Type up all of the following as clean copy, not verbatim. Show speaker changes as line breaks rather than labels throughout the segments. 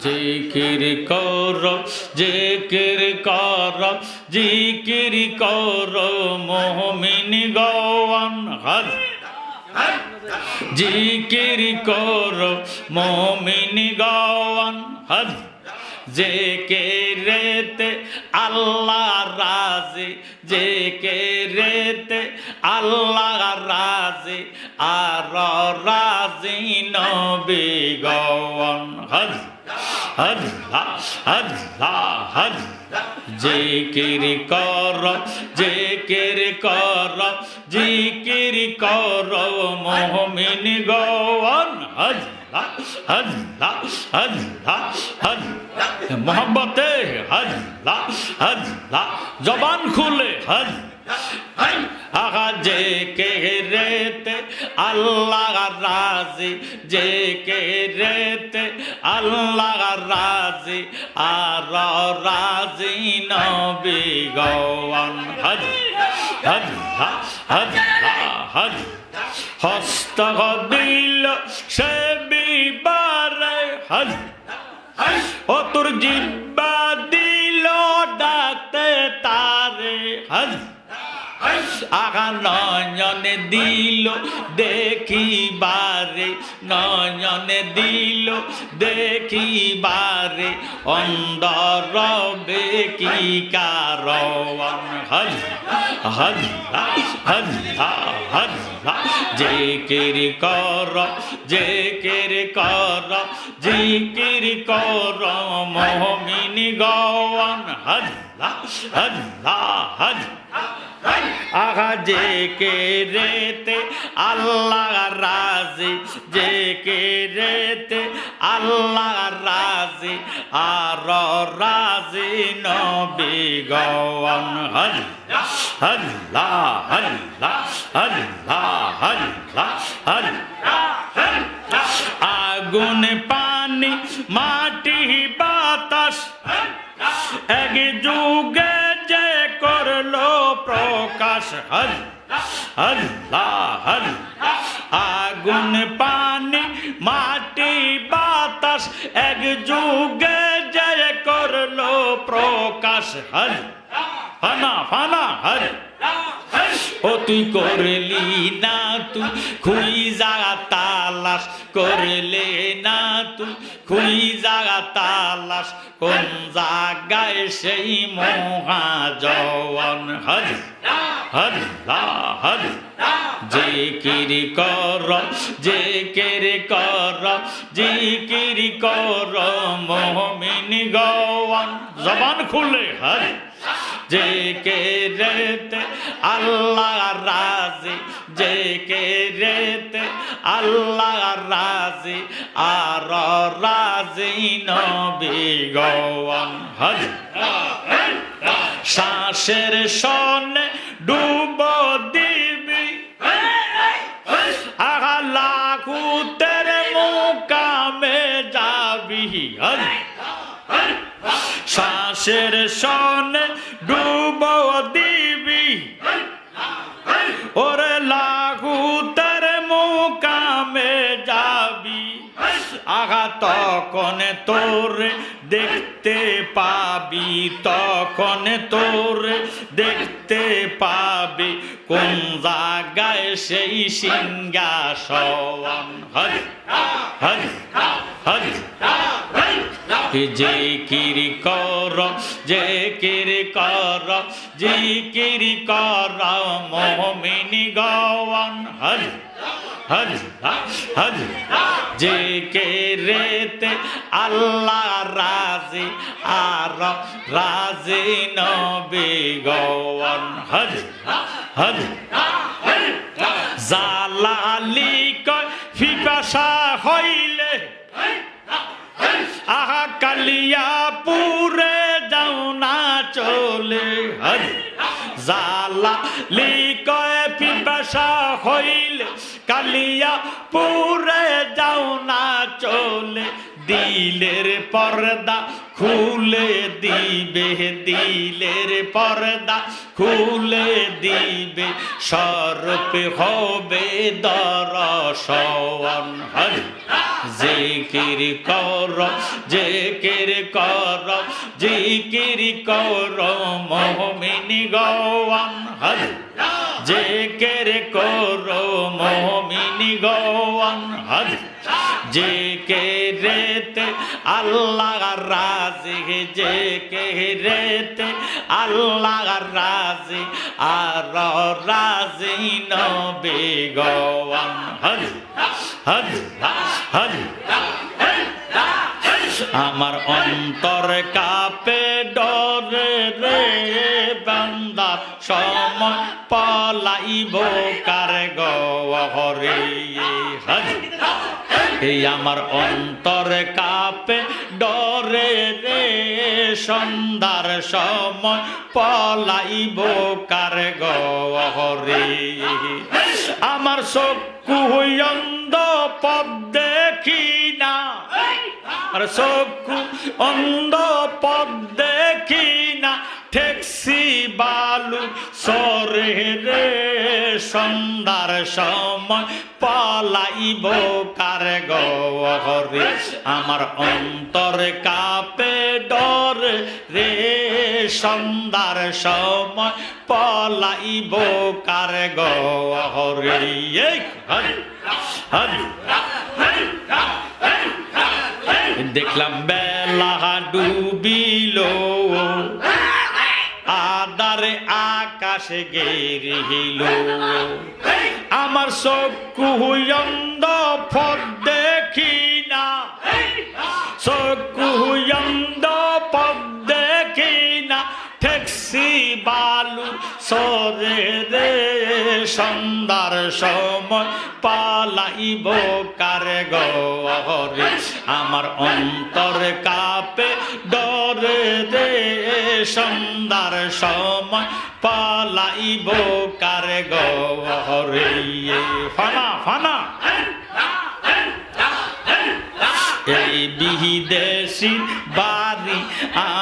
জিকির কর, জিকির কর, জিকির কর মুমিন গণ। জিকির কর মুমিন গণ। জিকিরেতে আল্লাহ রাজি, জিকিরেতে আল্লাহ রাজি, আর রাজি নবী গণ। আল্লাহ আল্লাহ আল্লাহ। জিকির কর, জিকির কর, জিকির কর মুমিন গণ। আল্লাহ আল্লাহ আল্লাহ আল্লাহ। মোহাম্মতে আল্লাহ আল্লাহ। জবান খুলে আহা যে কে রেতে আল্লাহ রাজি, যে কে রেতে আল্লাহ রাজি, আর রাজি নবী গণ। আল্লাহ আল্লাহ আল্লাহ। হস্ত দিল সে বিবারে, ও তোর জিব্বা দিল ডাকতে তারে। আগা নয়নে দিল দেখিবারে, নয়নে দিল দেখিবারে, অন্দরবে কি কারণ। জিকির কর, জিকির কর, জিকির কর মুমিন গণ। আল্লাহ আল্লাহ আল্লাহ। আহা যে কে রেতে আল্লাহ রাজি, যে কে রেতে আল্লাহ রাজি, আর রাজি নবী গণ। আল্লাহ আল্লাহ আল্লাহ আল্লাহ আল্লাহ। আগুন পানি মাটি বাতাস এক যুগে যে করলো প্রকাশ। আল্লাহ আল্লাহ। আগুন পানি মাটি বাতাস এক যুগে যে করলো প্রকাশ। ফানা ফানা ও তুই করলি না, তুই খুঁজা তালাশ করলে না, তুই খুঁজা তালাশ কোন জায়গায় সেই মহাজন। আল্লাহ আল্লাহ। জিকির কর, জিকির কর, জিকির কর মুমিন গণ। জবান খুলে যে কে রেতে আল্লাহ রাজি, যে কে রেতে আল্লাহ রাজি, আর রাজি নবী গণ। শ্বাসের সনে ডুব দিবি, আহা লাখুতের মুকামে যাবি। শ্বাসের সনে ডুব দিবি, ওরে লাখুতের মুকামে যাবি। আহা তখন তোরে দেখতে পাবি, তখন তোরে দেখতে পাবি কোন জায়গায় সেই সিংহাসন। জিকির কর, জিকির কর, জিকির কর মুমিন গণ। জিকিরেতে আল্লাহ রাজি, আর রাজি নবী গণ। জালালি কয় পিপাসা হইলে, আহা কালিয়া পুরে যাও না চলে। জালালি কয় পিপাসা হইলে, কালিয়া পুরে যাও না চলে। দিলের পর্দা খুলে দিবে, দিলের পর্দা খুলে দিবে, স্বরূপ হবে দর্শন। জিকির কর, জিকির কর, জিকির কর মুমিন গণ, জিকির কর মুমিন গণ। জিকিরেতে আল্লাহ রাজি, জিকিরেতে আল্লাহ রাজি, আর রাজি নবী গণ। আমার অন্তর কাঁপে ডরে রে বান্দা, সময় পলাইব কার গহরে। এই আমার অন্তর কাঁপে ডরে রে, সন্ধ্যার সময় পলাইব কার গহরে। আমার চক্ষু অন্ধ পথ দেখি না, আর চক্ষু অন্ধ পথ দেখি না, ঠেকসি বালু সরে রে, সন্ধ্যার সময় পলাইব কার গহরে। আমার অন্তর কাঁপে ডরে রে, সন্ধ্যার সময় পলাইব কার গহরে। দেখলাম বেলা ডুবিল, আদারে আকাশে গেরিল, আমার চক্ষু অন্ধ পথ দেখি না, চক্ষু অন্ধ পথ দেখি না, ঠেকসি বালু সরে রে, সন্ধ্যার সময় পালাইব কার গহরে। আমার অন্তর কাঁপে ডরে রে, সন্ধ্যার সময় পালাইব কার গহরে। ফানা ফানা এই বিদেশি বাড়ি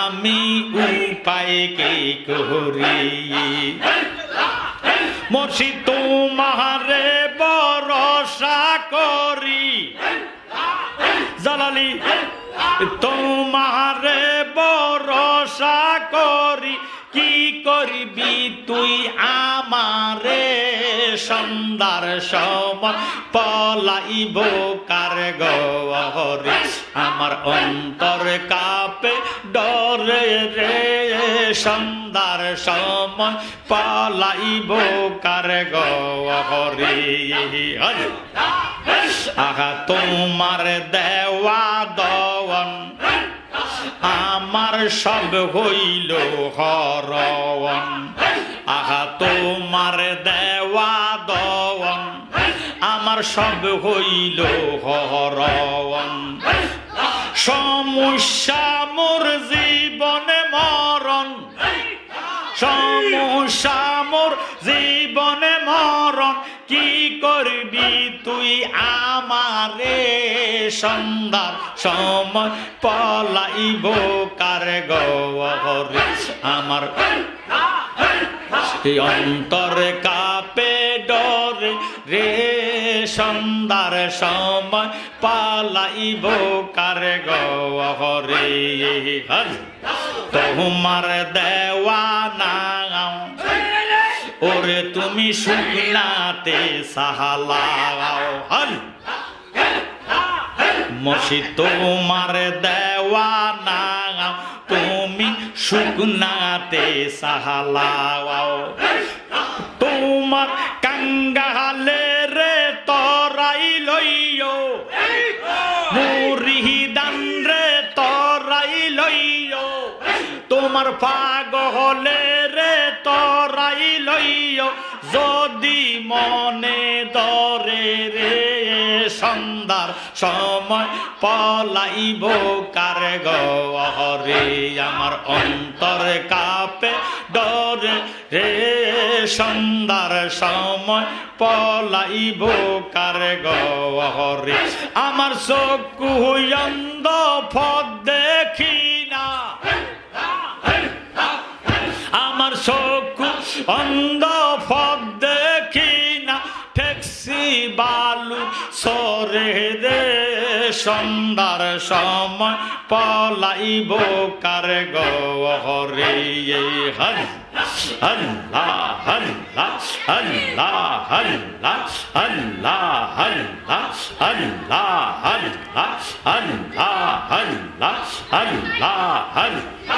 আমি উপায় কে করি, মর্শি তোমারে ভরসা করি, জালালি তোমারে ভরসা করি, কি করবি তুই আমারে, সন্ধ্যার সময় পলাইব কার গহরে। আমার অন্তর কাঁপে ডরে রে, সন্ধ্যার সময় পলাইব কার গহরে। আহা তোমার দেওয়া দওয়ান, আমার সব হইল হরণ, আহা তোমার দেওয়া দওয়ান, আমার সব হইল হরণ। সমস্যা মোর জীবনে মরণ, সমস্যা মোর জীবনে মরণ, কি করবি তুই আমারে, সন্ধ্যার সময় পলাইব কার গহরে। আমার অন্তর কাঁপে ডরে রে, সন্ধ্যার সময় পালাইব কার গহরে। তোমার দেওয়া নাম ওরে তুমি শুকনাতে সাহালাও, মসি তোমার দেওয়া নাম তুমি শুকনাতে সাহালাও। তোমার কাঙ্গালে রে তরাই লইও, মুরিদান রে তরাই লইও, তোমার পাগলে রে তরাই লইও, যদি মনে ধরে রে, সন্ধ্যার সময় পলাইব কার গহরে। আমার অন্তর কাঁপে ডরে রে, সন্ধ্যার সময় পলাইব কার ঘরে আমার চক্ষু অন্ধ পথ দেখি না আমার চক্ষু অন্ধ পথ দেখি না ঠেকসি বালু সরে রে সন্ধ্যার সময় পলাইব কার ঘরে আল্লাহ আল্লাহ আল্লাহ আল্লাহ আল্লাহ আল্লাহ আল্লাহ আল্লাহ আল্লাহ আল্লাহ আল্লাহ আল্লাহ আল্লাহ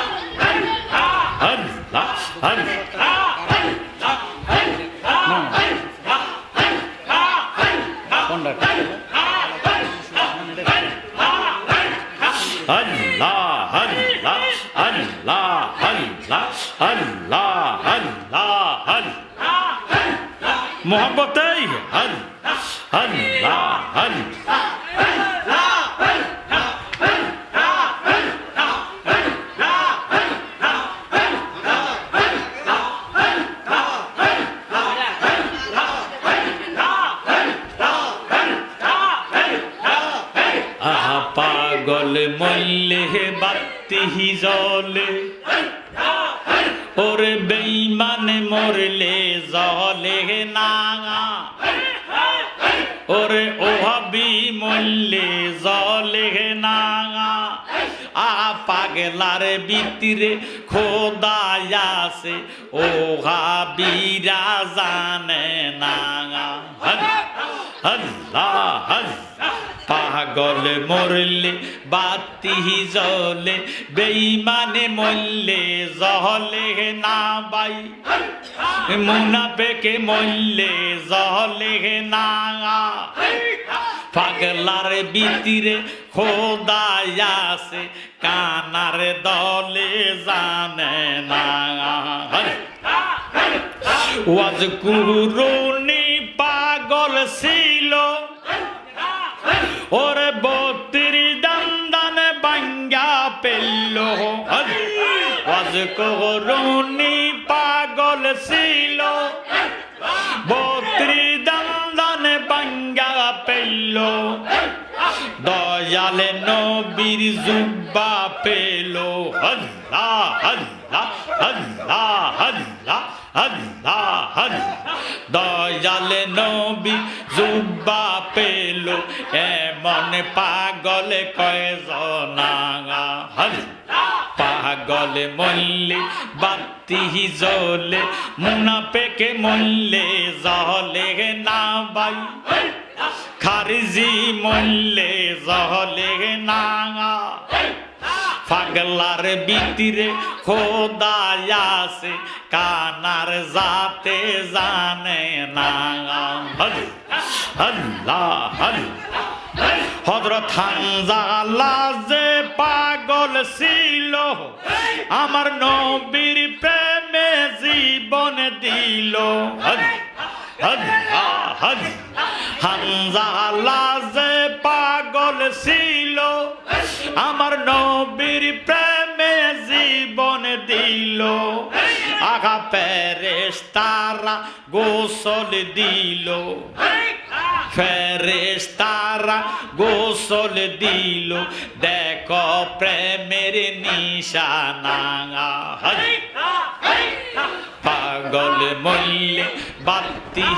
मोहब्बत पागल मल्ले बाती जले ओरे बेईमान मरले जले ना ओरे ओहाबी मल्ले जले ना पागलार बीतिरे खोदाया से ओहाबीरा जाने ना अल्लाह पागल मरले बाती जले बेईमाने मल्ले जले ना बाई मुनाफिके मल्ले जले ना पागलार बीतिरे खोदाया से कानार दले जाने ना वाजकुरुनी पागल सिलो और बोतरी दंदन बंगा पेलो वाजकुरुनी पागल सिलो बोतरी दंदन बंगा पेलो दयाले नबीर जुब्बा पेलो अल्लाह अल्लाह अल्लाह अल्लाह अल्लाह दयाले नबी जुब्बा पेलो एमन पागल कयजना पागल मल्ले बाती जले मुनाफिके मल्ले जले ना बाई खारिजी मल्ले जले ना पागलार बीतिरे खोदाया से कानार जाते जाने ना अल्लाह हजरत हानजाला जे पागल सिलो आमार नबीर प्रेमे जीवन दिलो हानजाला जे पागल सिलो आमार नबीर प्रेमे जीवन दिलो आगा फेरेशतारा गोसल दिलो फेरेशतारा गोसल दिलो देखो प्रेमेर निशाना पागल मल्ले बाती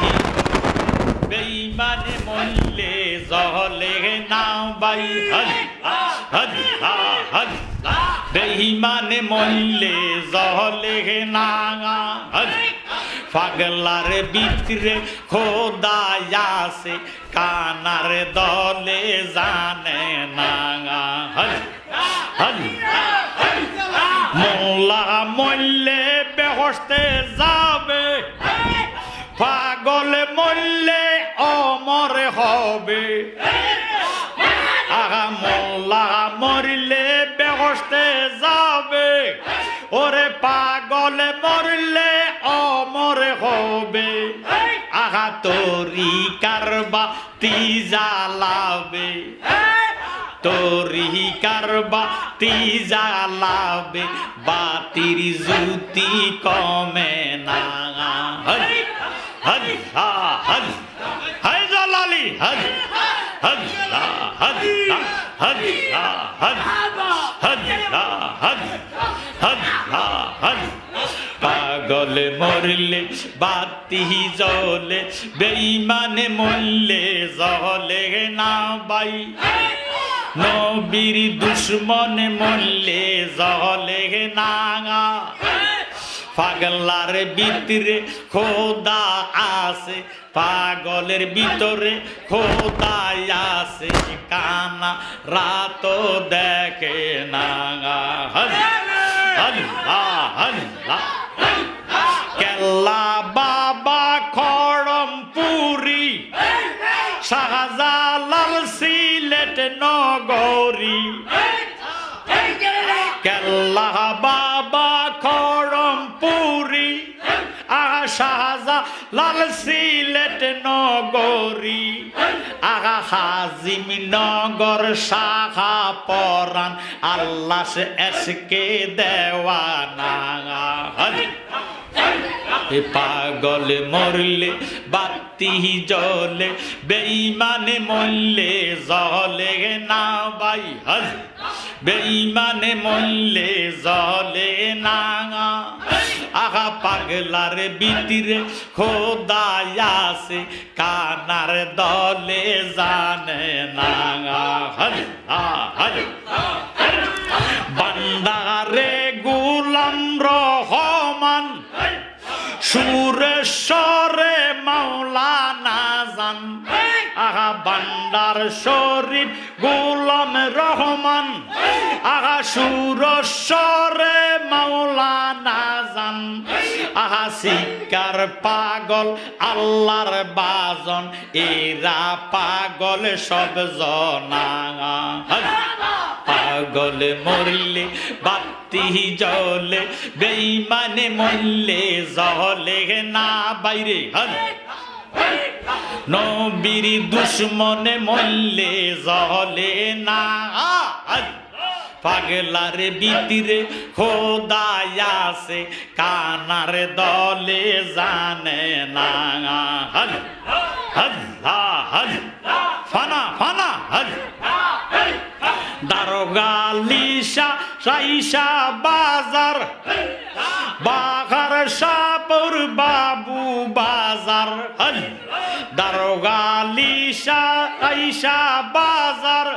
बेईमाने मल्ले जले ना बाई बेईमाने मल्ले जले ना पागलार बीतरे खोदाया से कानार दले जाने ना मोल्ला मल्ले बेहोशते जाबे पागल मल्ले अमर होबे आगा मोल्ला मरले बेहोशते जाबे ओरे पागल मरले अमर होबे आगा तोरी करबा ती जालाबे तोरी करबा বাতি জ্বালাবে বাতির জ্যোতি কমে না হজ হজ হজ হায় জালালি হজ হজ হজ হজ হজ হজ হজ হজ হজ পাগলে মরলে বাতি জ্বলে বেঈমানে মরলে জ্বলে না ভাই নবীর দুশ্মনে মরলে জ্বলে না পাগলার ভিতরে খোদা আছে পাগলের ভিতরে খোদা আছে কানা রাত দেখে না আল্লাহ আল্লাহ কেল্লা বাবা খড়মপুরি শাহজালাল সিলেট নগরী কেল্লা বাবা খড়মপুরি শাহজালাল সিলেট নগরী আগা হাজিম নগর শাখা পরান আল্লাহ এসকে দেওয়ানা পাগল মরলে বাতি জ্বলে বেঈমানে মরলে জ্বলে না ভাই হজ বেঈমানে মরলে জ্বলে না আগা পাগলার ভিতরে খোদা আছে কানার দলে জানে না হজ হজ বান্দারে গোলাম রহমান সুরেশ্বরে মাওলানা জান আগা বান্দার শরীফ গোলাম রহমান আগা সুরেশ্বরে মাওলানা জান আগা শিকার পাগল আল্লাহর বাজন এরা পাগল সব জনা পাগল মরলে বাতি জ্বলে বেঈমানে মরলে জ্বলে না বাইরে হজ নবীর দুশ্মনে মরলে জ্বলে না হজ পাগলার ভিতরে খোদা আছে কানার দলে জানে না হজ হজ হজ ফানা ফানা হজ দারোগালিশা সাইশা বাজার বাঘার সাপুর বাবু বাজার হল দারোগালিশা আইশা বাজার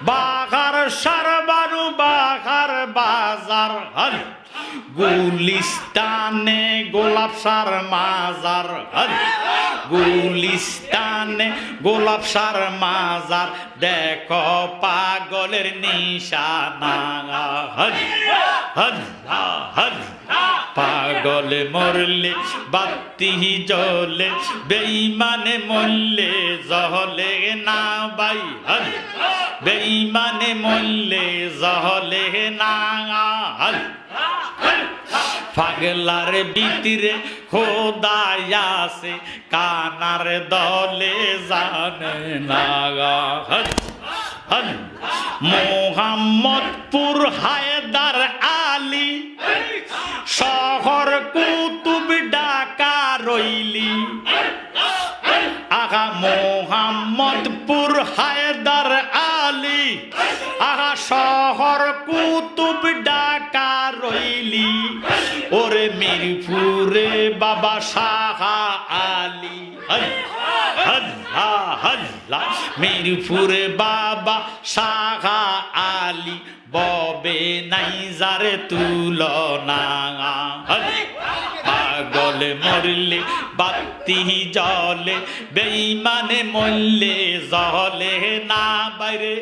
বাঘার সারবারু বাঘার বাজার হল গুলিস্তানে গোলাপ সার মাজার হল গুলিস্তানে গোলাপ সার মাজার দেখো পাগলের নিশানা হজ হজ হজ পাগল মরলে বাতি জ্বলে বেঈমানে মরলে জ্বলে না ভাই হজ বেঈমানে মরলে জ্বলে না হজ পাগলার ভিতরে খোদা আছে কানার দলে জানে না হজ হজ মোহাম্মদপুর হায়দার আলী শহর কুতুব ঢাকা রইলি আগা মোহাম্মদপুর হায়দার আলী আগা শহর কুতুব ঢাকা রইলি ওরে মিরপুরে বাবা শাহ আলী মিরপুরে বাবা শাহ আলী ববে নাই যারে তুলনা পাগল মরলে বাতি জ্বলে বেঈমানে মরলে জ্বলে না বাইরে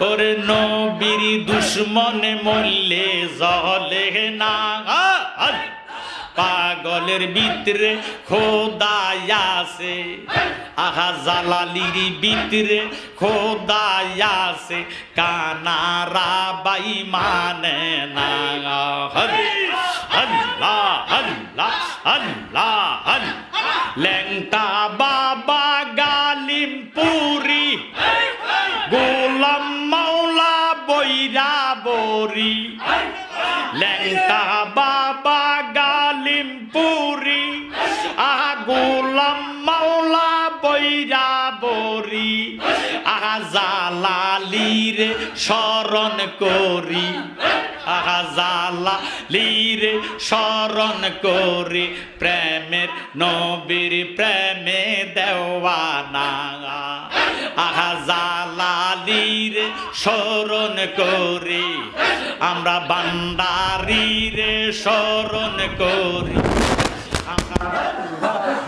ওরে নবীর দুশ্মনে মরলে জ্বলে না পাগলের ভিতরে খোদা আছে আহা জালালির ভিতরে খোদা আছে কানারা বেঈমানে না আল্লাহ আল্লাহ আল্লাহ আল্লাহ লেংটা বাবা গালিমপুরি গোলাম মাওলা বৈরা বরি লেঙ্কা বাবা গালিমপুরি আহা গোলাম মাওলা বৈরা বরি আহা জালালির শরণ করি আহা জালালির শরণ করি প্রেমের নবীর প্রেমে দেওয়ানা আহা জালালির শরণ করি আমরা বান্দারির শরণ করি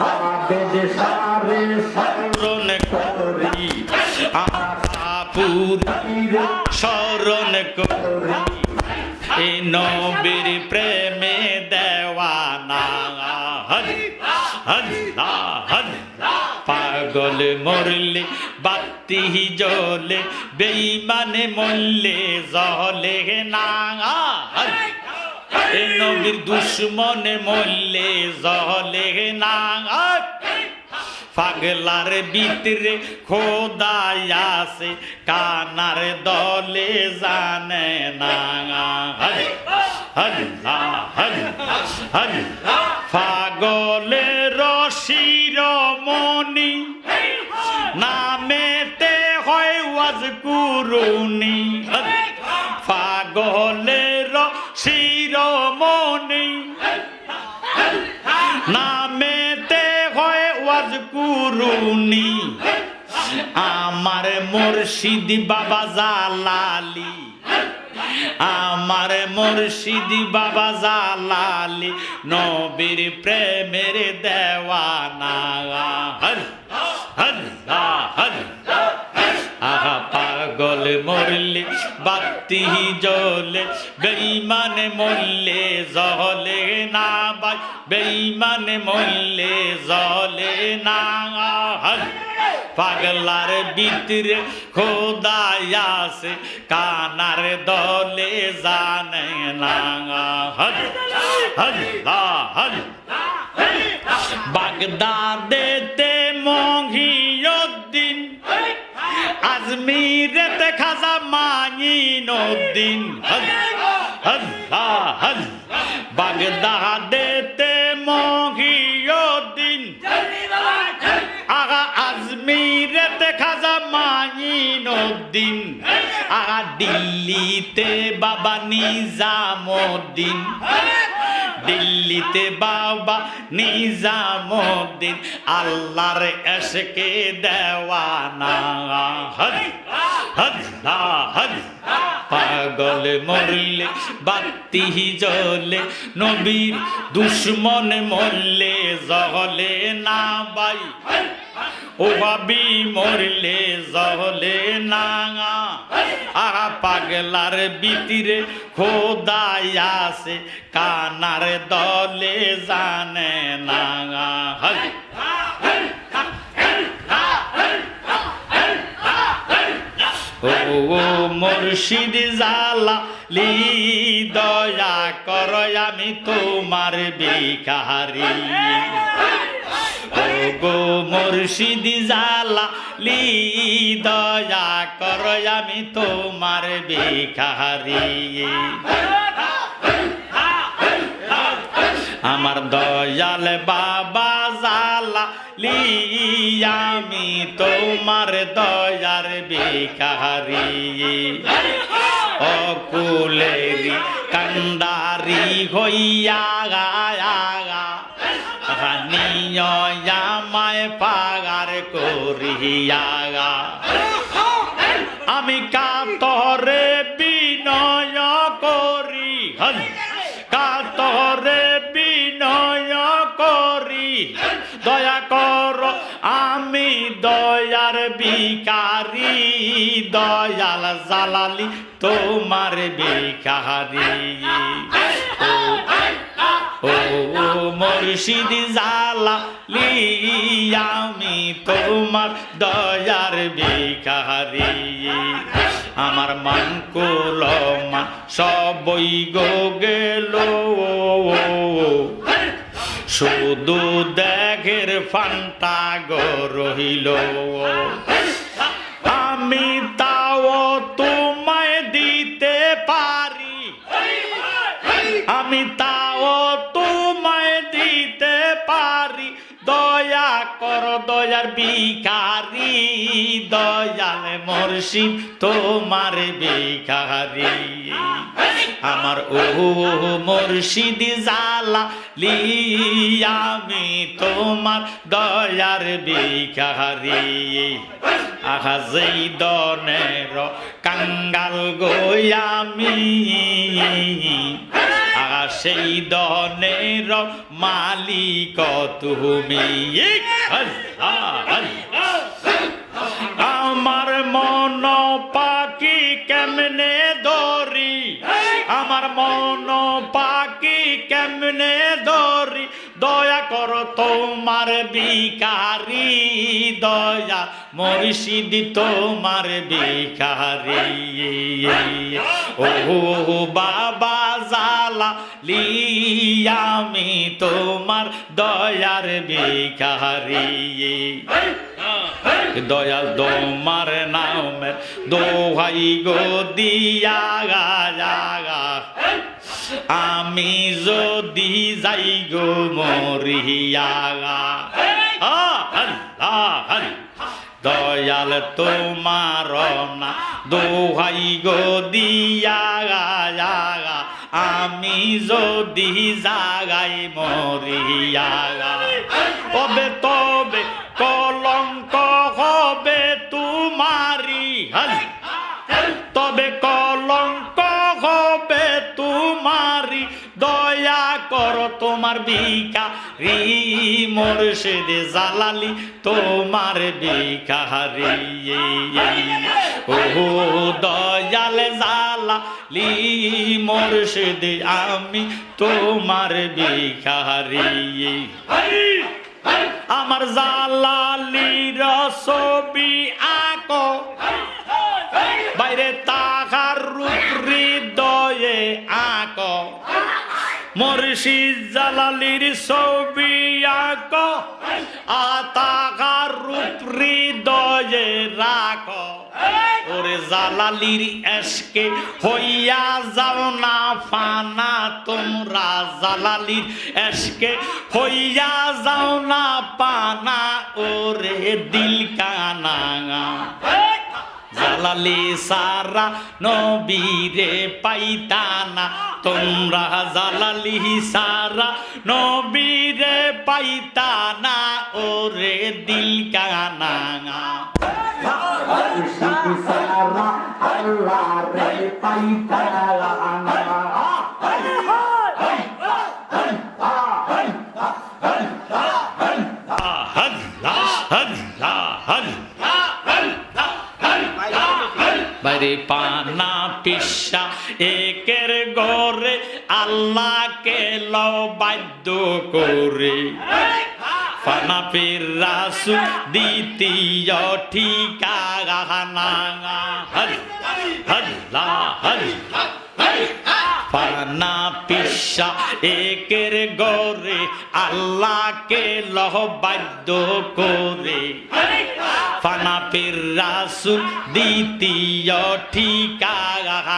আমাদের সারে শরণ করি আমরা পুরীর শরণ করি এই নবীর প্রেমে দেওয়ানা পাগল মরলে বাতি জ্বলে বেঈমানে মরলে জ্বলে না এই নবীর দুশ্মনে মরলে জ্বলে না পাগলার ভিতরে খোদাই আছে কানার দলে জানে না পাগলের শিরোমণি নামেতে হয় ওয়াজ কুরুনি পাগলের শিরোমণি নামেতে হয় ওয়াজ কুরুনি আমার মুর্শিদ বাবা জালালি আমার মুর্শিদ বাবা জালালি নবীর প্রেমের দেওয়ানা আহা পাগল মরলে বাতি জ্বলে বেঈমানে মরলে জ্বলে না ভাই বেঈমানে মরলে জ্বলে না পাগলার ভিতরে খোদাই আছে কানার দলে জানে না বাগদাদেতে মহিউদ্দিন আজমিরেতে খাজা মাইনুদ্দিন বাগদাদেতে মহিউদ্দিন আগা আজমিরেতে খাজা মাইনুদ্দিন আগা দিল্লিতে বাবা নিজামুদ্দিন দিল্লিতে বাবা নিজামুদ্দিন আল্লাহর এশকে দেওয়ানা পাগল মরলে বাতি জ্বলে নবীর দুশ্মন মরলে জ্বলে না ভাই ও ভাবি মরলে জ্বলে না আহা পাগলার ভিতরে খোদাই আছে কানার দলে জানে না ও মুর্শিদ জালালি দয়া কর আমি তোমার ভিখারি ও গো মুর্শিদ জালালি দয়া কর আমি তোমার ভিখারি আমার দয়াল বাবা জালালি আমি তোমার দয়ার ভিখারি অকুলেরি কান্দারি হইয়া নিয়মায় পাগার করিয়া আমি কাতরে বিনয় করি কাতরে বিনয় করি দয়া কর আমি দয়ার ভিখারি দয়াল জালালি তোমার ভিখারি ও মুর্শিদ জালালি আমি তোমার দয়ার ভিখারি আমার মান কুলমান সবই গো গেল শুধু দেখের ফান্তা গো রহিল আমি তাও তোমায় দি আমি তাও তোমায় দিতে পারি দয়া কর দয়ার ভিখারি দয়াল মুর্শিদ তোমার ভিখারি আমার ও মুর্শিদ জালালি আমি তোমার দয়ার ভিখারি আহা যেই দনের কাঙ্গাল গোয়ামি আহা সেই দনের মালিক তুমি আমার মন পাখি কেমনে ধরি আমার মন পাখি কেমনে ধরি দয়া করো তোমার ভিখারি দয়া মুর্শিদ তোমার ভিখারি ও বাবা জালালি আমি তোমার দয়ার ভিখারি দয়াল তোমার নামের দোহাই গো দিয়া গা আমি যদি যাই গো মরিয়া দয়াল তোমার না দোহাই গো দিয়া গা আমি যদি জাগাই মরিয়া তবে তবে কলঙ্ক হবে তোমারি তবে কলঙ্ক হবে তোমারি দয়া করো তোমার ভিখারি মুর্শিদ জালালি তোমার ভিখারি ও দয়াল জালালি মুর্শিদ আমি তোমার ভিখারি আমার জালালির ছবি আঁকো বাইরে তাহার রূপ হৃদয়ে আঁকো মুর্শিদ জালালির ছবি আঁকো তাহার রূপ হৃদয়ে রাখো ওরে জালালির এশকে হইয়া যাও না ফানা তোমরা জালালির এশকে হইয়া যাও না পানা ওরে দিল কানা জালালি সারা নবীরে পাইতানা তোমরা জালালি সারা নবীরে পাইতানা ওরে দিল কানা
সারা আল্লাহ রে পাইতানা
বাইরে পানা পিসা একের গরে আল্লাহকে লও বাধ্য করে পানা পীর রাসূল দ্বিতীয় ঠিকানা পানা পিসা একের গরে আল্লাহকে লহ বাধ্য করে পানা পীর রাসূল দ্বিতীয় ঠিকানা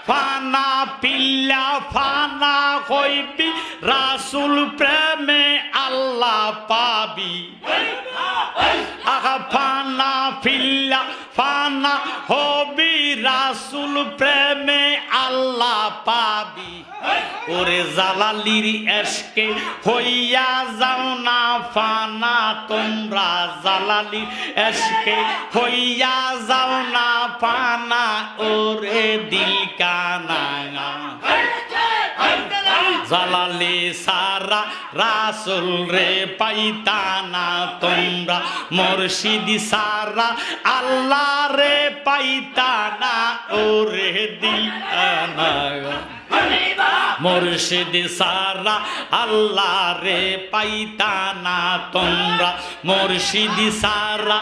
ফানা পিল্লা ফানা হইবি রাসূল প্রেমে আল্লাহ পাবি আহা ফানা পিল্লা ফানা হবি রাসূল প্রেমে আল্লাহ পাবি ওরে জালালির এশকে হইয়া যাও না ফানা তোমরা জালালির এশকে হইয়া যাও না ফানা ওরে দিল কানা জালালি সারা রাসূল রে পাইতানা তোমরা মুর্শিদ সারা আল্লাহ রে পাইতানা ওরে দিল কানা মুর্শিদ সারা আল্লাহ রে পাইতানা তোমরা মুর্শিদ সারা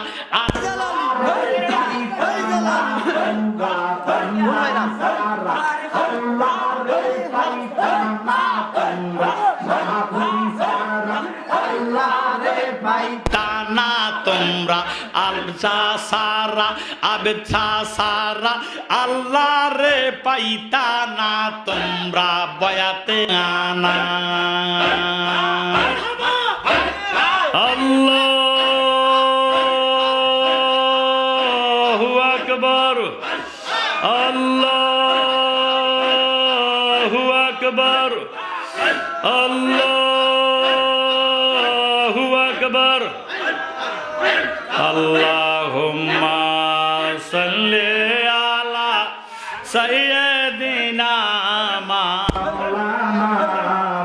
তানা তোমরা আলজা সারা সারা আবছা সারা আল্লাহ রে পাইতা না তোমরা বয়াতে আনা আল্লাহু আকবার আল্লাহু আকবার আল্লাহু আকবার আল্লাহুম্মা সাল্লি আলা সাইয়্যিদিনা
মাওলানা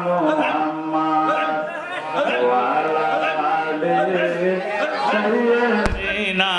মুহাম্মদ ওয়া আলা আলিহি সাইয়্যিদিনা